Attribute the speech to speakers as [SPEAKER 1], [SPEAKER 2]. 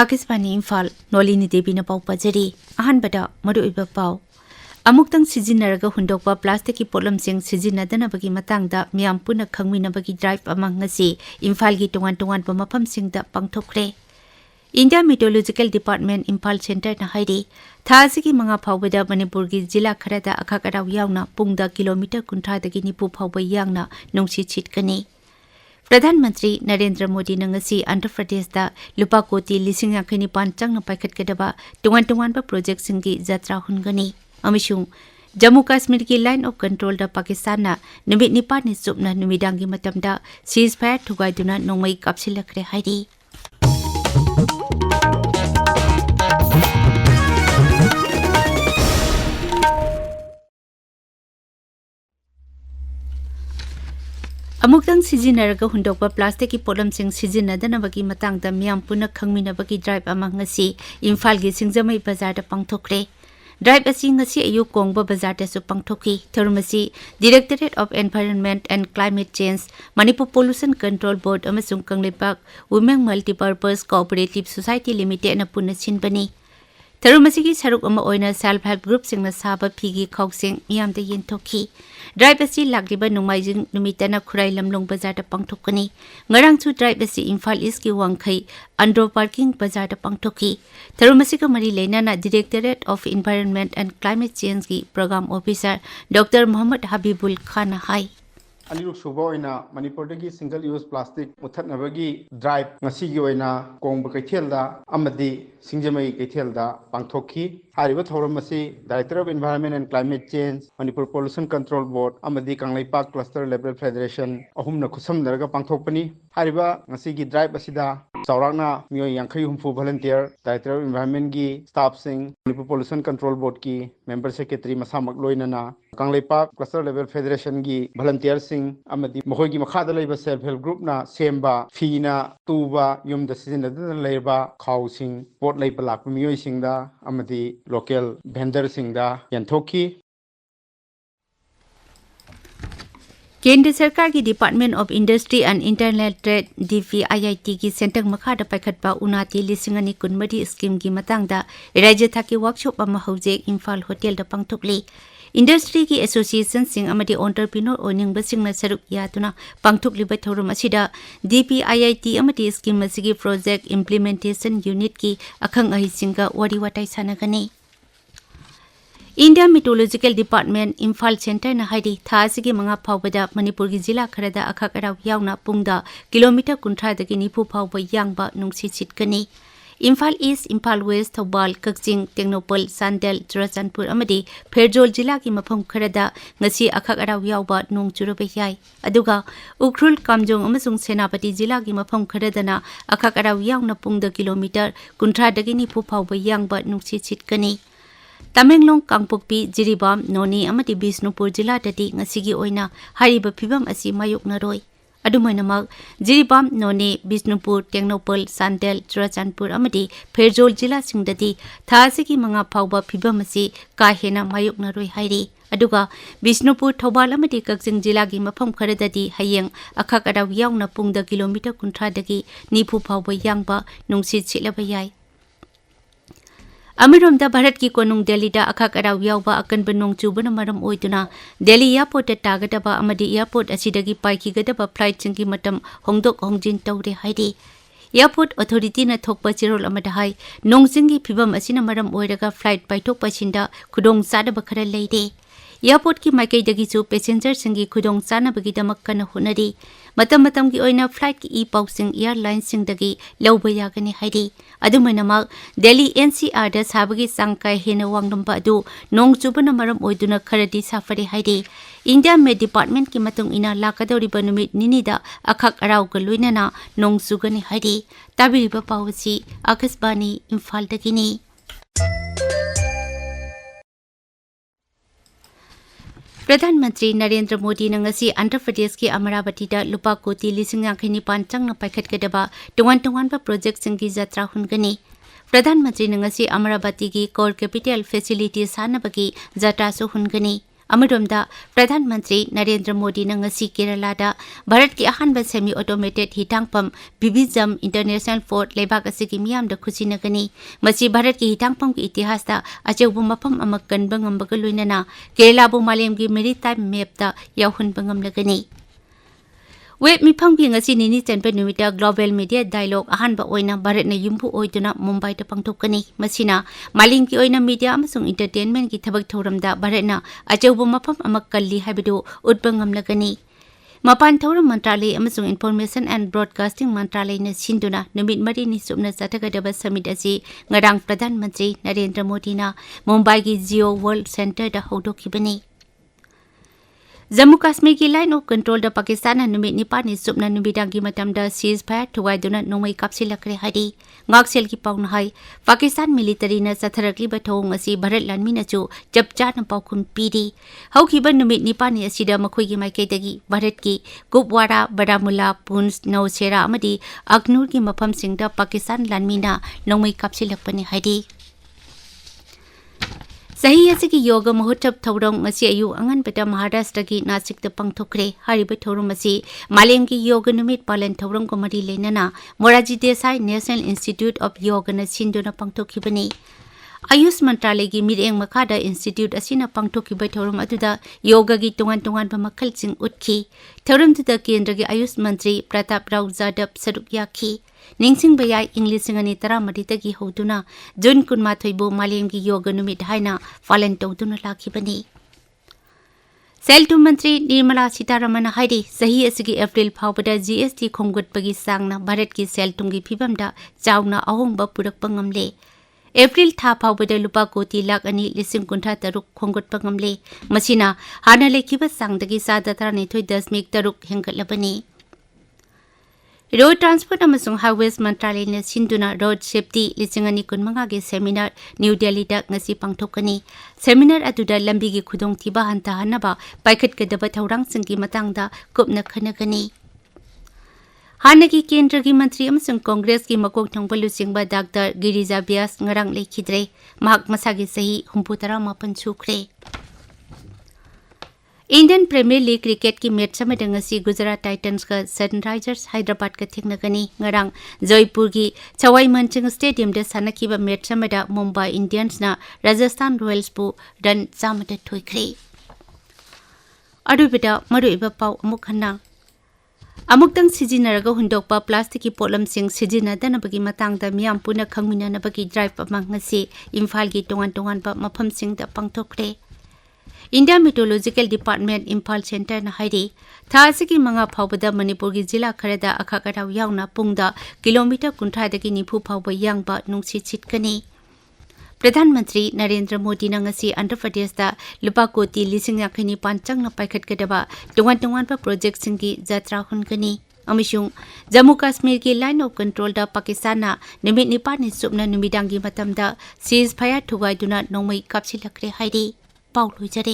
[SPEAKER 1] आकाशवाणी इम्फाल नोलिनी देवी न पाउ पजरी अहनबदा मरुइबा पाउ अमुक्तंग सिजिनरगा हुंदोकपा प्लास्टिक की पोलमसिंग सिजिनदनबगी मतंगदा मियाम पुना खंगमिनबगी ड्राइव अमंग ngasi इम्फाल की टोंगान मफमसिंगदा पांगथोखरे India meteorological department Imphal centre न हाइरी थासिगी मंगा फावबदा मणिपुर की जिला खरदा अखाकराव यावना पुंगदा किलोमीटर 30 निपु फावबा यांगना नोंसी छिटकनी प्रधानमंत्री नरेंद्र मोदी नंगसी आंध्र प्रदेश दा लुपा कोटी लिसिंग याखनी पांचंग न पाइखटकदबा टोंगान प्रोजेक्ट सिंगी यात्रा हुनगनी अमिशुं जम्मू कश्मीर की लाइन ऑफ कंट्रोल दा पाकिस्तान ना निमित निपानी सुपना नुमिदांगी मतमदा सीज फायर थुगाइदुना नोंमई कापसिलखरे हाइरी अमुक्तंग सिजिनरगा हुंदोकपा प्लास्टिक की पोलमसिंग सिजिनदनबगी मतंगदा मियाम पुना खंगमिनबगी ड्राइव अमा ngasi इम्फाल की सिंगजमई बाजार दा पांगथोखरे ड्राइव असी ngasi अयु कोंगबा बाजार दा सु पांगथोखी थरुमसी directorate of environment and climate change Manipur pollution control board अमसुंग Kangleipak women multipurpose cooperative society limited न पुना सिनबनी थरुमसी की सरुक अमा ओइना सेल्फ हेल्प ग्रुप सिंगना साबा फीगी खौसिंग मियाम दा येनथोखी ड्राइव असी लागिबा नुमाइजिंग नुमितना खुराई लमलोंग बाजार दा पांगथोकनी ngarangchu ड्राइव असी इम्फाल ईस्ट की वांगखै अंड्रो पार्किंग बाजार दा पांगथोकी थरुमसी का मरी लेना directorate of environment and climate change की program officer doctor Mohammad Habibul Khan हाई
[SPEAKER 2] अनिरुक सुबा ओइना मणिपुर की सिंगल यूज प्लास्टिक मुथनबगी drive ngasi gi oina kongba kaithelda amadi singjamai kaithelda pangthokhi hariba thoram asi director of environment and climate change manipur pollution control board amadi kanglaipak cluster level federation ahumna khusam daraga pangthokpani hariba ngasi gi drive asida chawrakna miyoi 50 humfu volunteer director of environment gi staff sing manipur pollution control board ki member secretary masamak loinana kanglaipak cluster level federation gi volunteer sing amadi mohoi gi makhada leiba self help group na semba fina tuba yumda sizinadana leiba khawsing pot leiba lakpa miyoi singda amadi local vendor singda yanthokhi
[SPEAKER 1] केंद्र सरकार की department of industry and international trade DPIIT की centre मखादा पाइखटपा उनाती लिसिंगनी कुनमरी scheme की मतंगदा राज्य थाकी workshop अमा हौजेक Imphal hotel दा पांगथोकली इंडस्ट्री की एसोसिएशन सिंग अमदी एंटरप्रेन्योर ओनिंग सिंगना सरुक यातुना पांगथोकलिबा थौरम असिदा DPIIT अमदी स्कीम असिगी प्रोजेक्ट इंप्लीमेंटेशन यूनिट की अखंग अहिसिंगा वरी वाटाई सानगनी India meteorological department Imphal centre न हाइरी थासिगी मंगा फावबदा मणिपुर की जिला खरदा अखाकराव यावना पुंगदा किलोमीटर 30 निफु फावब यांगबा नुंगसी छिटकनी इम्फाल ईस्ट इम्फाल वेस्ट थौबाल कक्चिंग टेक्नोपल सांडेल चुराचानपुर अमदी फेरजोल जिला की मफम खरदा ngasi अखाकराव यावबा नोंग चुरबे याय अदुगा उखरुल कामजोंग अमसुंग सेनापति जिला की मफम खरदना अखाकराव यावना पुंगदा किलोमीटर 30 निफु फावब यांगबा नुंगसी छिटकनी तमेंगलोंग कांगपोकपी जिरीबाम नोनी अमदी बिष्णुपुर जिला दति ngasi ओइना हारिबा फिबम असि मायोकनरोय अदुमैनमक जिरीबाम नोनी बिष्णुपुर टेक्नोपल सांडेल चुराचानपुर अमदी फेरजोल जिला सिंगदति थासिगी मंगा फावबा फिबम असि काहेना मायोकनरोय हाइरी अदुगा बिष्णुपुर थौबाल अमदी कक्चिंग जिला की मफम खरदति हयेंग अखाकराव यावना पुंगदा किलोमीटर 30 निफु फावबा यांगबा नुंगसी छिलबा याय अमरोमदा भारत की कोनुंग दिल्लीदा अखाकराव यावबा अकनबा नोंग चुबना मरम ओइदुना दिल्ली एयरपोर्ट तागदबा अमदी एयरपोर्ट असिदगी पाइखिगदबा फ्लाइट सिंगी मतम होंगदोक होंगजिन तौरे हाइरी एयरपोर्ट अथॉरिटी न थोकपा चिरोल अमदा हाई नोंगजिंगी फिबम असिना मरम ओइरगा फ्लाइट पाइथोक पसिंदा खुदोंग सादबा खरा लेइदे एयरपोर्ट की माइकैदगिसु पैसेंजर सिंगी खुदोंग सानबगिदमक कन होनरी मतम मतम की ओइना फ्लाइट की ई पाउसिंग एयरलाइन सिंगदगी लौबा यागनी हाइरी अदुमैनमक दिल्ली NCR दा साबगी सांगकाय हेना वांगलंबा अदु नोंग चुबना मरम ओइदुना खरदी साफरे हाइरी इंडिया में डिपार्टमेंट की मतुंग इना लाकदौरिबा नुमित निनिदा अखाक अराव ग लोइनाना नोंग चुगनी हाइरी ताबिरिबा पावसी आकाशवाणी इम्फाल दगिनी प्रधानमंत्री नरेंद्र मोदी नंगसी आंध्र प्रदेश की अमरावती दा लुपा कोटी लिसिंग यांखैनि पांचंग पाइखटगदबा टोंगान प्रोजेक्ट सिंगी यात्रा हुनगनी प्रधानमंत्री नंगसी अमरावती की कोर कैपिटल फैसिलिटी सानबगी यात्रा सु हुनगनी अमरोमदा प्रधानमंत्री नरेंद्र मोदी न ngasi Kerala भारत की अहानबा सेमी ऑटोमेटेड हिटांगपम बिबिजम इंटरनेशनल फोर्ट लेबाक असि की मियाम द खुसिनगनी मसी भारत की हिटांगपम की इतिहास दा अचौब मफम अमक कनबंग अम्बग लोइनना केरला बु मालेम की मेरीटाइम मैप दा याहुन बंगम लगनी वेब मिफम की ngasi निनी चनपे नुमिता ग्लोबल मीडिया डायलॉग अहानबा ओइना भारत न युम्बु ओइदुना मुंबई दा पांगथोकनी मसिना मालिम की ओइना मीडिया अमसुंग एंटरटेनमेंट की थबक थौरमदा भारत न अचौब मफम अमक कल्ली हाबिदो उद्बंगम लगनी मपान थौरम मंत्रालय अमसुंग इन्फॉर्मेशन एंड ब्रॉडकास्टिंग मंत्रालय न सिंदुना नुमित मरिनी सुबना चथगदब समिट असि ngरang प्रधानमंत्री नरेंद्र मोदी न मुंबई की जियो वर्ल्ड सेंटर दा हौदोखिबनी जम्मू कश्मीर की लाइन ऑफ कंट्रोल द पाकिस्तान नुमित निपानी सुबना नुबिदांगी मतम द सीज फायर थुवाइदुना नोंमै कापसिलक्रे हादी ngaksil की पाउन हाई पाकिस्तान मिलिटरी न सथरकली बथोंग असि भारत लानमिना चु चपचान पाउखुम पीरी हौखिबा नुमित निपानी असिदा मखोइगी माइकैदगी भारत की कुपवाड़ा बारामुल्ला पुंछ नौशेरा अमदी अग्नूर की मफम सिंगदा पाकिस्तान लानमिना नोंमै कापसिलक्पनि हादी सही ऐसे की योग महोत्सव थौरंग मसी अयु अंगन बेटा महाराष्ट्र की नासिक द पंगथोखरे हारिबे थौरंग मसी मालेम की योग नुमित पालन थौरंग को मरी लेनना Morarji Desai national institute of yoga न सिंदुना पंगथोखिबनी आयुष मंत्रालय की मिरेंग मखादा इंस्टीट्यूट असिना पंगथोखिबे थौरंग अदुदा योग की तोंगान मखलसिंग उतखी थौरंग दुदा केंद्र के आयुष मंत्री प्रताप राव जाधव सरुक याखी निंगसिंग बयाई English ngani taramadi tagi hoduna jun kunmathoi bu malem ki yoga numit haina पालन तौदुना लाखिबनी सेल मंत्री निर्मला सीतारमण हाइदि सही असगी अप्रैल फावबदा जीएसटी खोंगुटपगी सांगना भारत की सेल तुंगी फिबमदा चावना अहोंबा पुरकपा ngamle एप्रिल था फावबदा लुपा कोटी लाख अनि लिसिंग कुंठा तरुक खोंगुटपा ngamle मसिना हाना लेखिबा सांगदगी सादा 13.3 हेंगलबनी रोड ट्रांसपोर्ट अमसुंग हाईवेज मंत्रालय ने सिंधुना रोड सेफ्टी लिसिंगनी कुनमंगा के सेमिनार न्यू दिल्ली दा ngasi पांगथोकनी सेमिनार अदुदा लंबी की खुदोंथिबा हंताहनबा पाइखटगदब थौरांग सिंगी मतंगदा कुपना खनगनी हाना की केंद्र की मंत्री अमसुंग कांग्रेस की मकोक थंगबा लुसिंगबा डॉक्टर गिरिजा व्यास ngरang लेखिद्रे महक मसागी सही 39 सुख्रे इंडियन प्रीमियर लीग क्रिकेट की मैच समदंगसी गुजरात टाइटन्स का सनराइजर्स हैदराबाद का थिंगनगनी ngरang जयपुर की छवाई मनचिंग स्टेडियम दे सानखिबा मैच समदा मुंबई इंडियंस ना राजस्थान रॉयल्स पु रन चामदा थोइख्रे अरुबिदा मरुइबा पाउ अमुखना अमुक्तंग सिजिनरगा हुंदोकपा प्लास्टिक की पोलम सिंग सिजिनदनबगी मतंगदा मियाम पुना खंगमिननबगी ड्राइव अमंगसी इम्फाल की तोंगान पा मफम सिंग दा पंगथोखरे India meteorological department Imphal centre न हाइदि थासी की मंगा फावबदा मणिपुर की जिला खरदा अखाकराव यावना पुंगदा किलोमीटर 30 निफु फावब यांगबा नुंगसी छिटकनी प्रधानमंत्री नरेंद्र मोदी न ngasi आंध्र प्रदेश दा लुपा कोटी लिसिंग याखनी पांचंग न पाइखटगदबा तोंगान पा प्रोजेक्ट सिंगी यात्रा हुनगनी अमिशुंग जम्मू कश्मीर की लाइन ऑफ कंट्रोल दा पाकिस्तान निमित निपानी सुबना नुमिदांगी मतमदा सीज फायर थुगाइदुना नोंमै कापसिलक्रे हाइदि पाउल हुइजरे।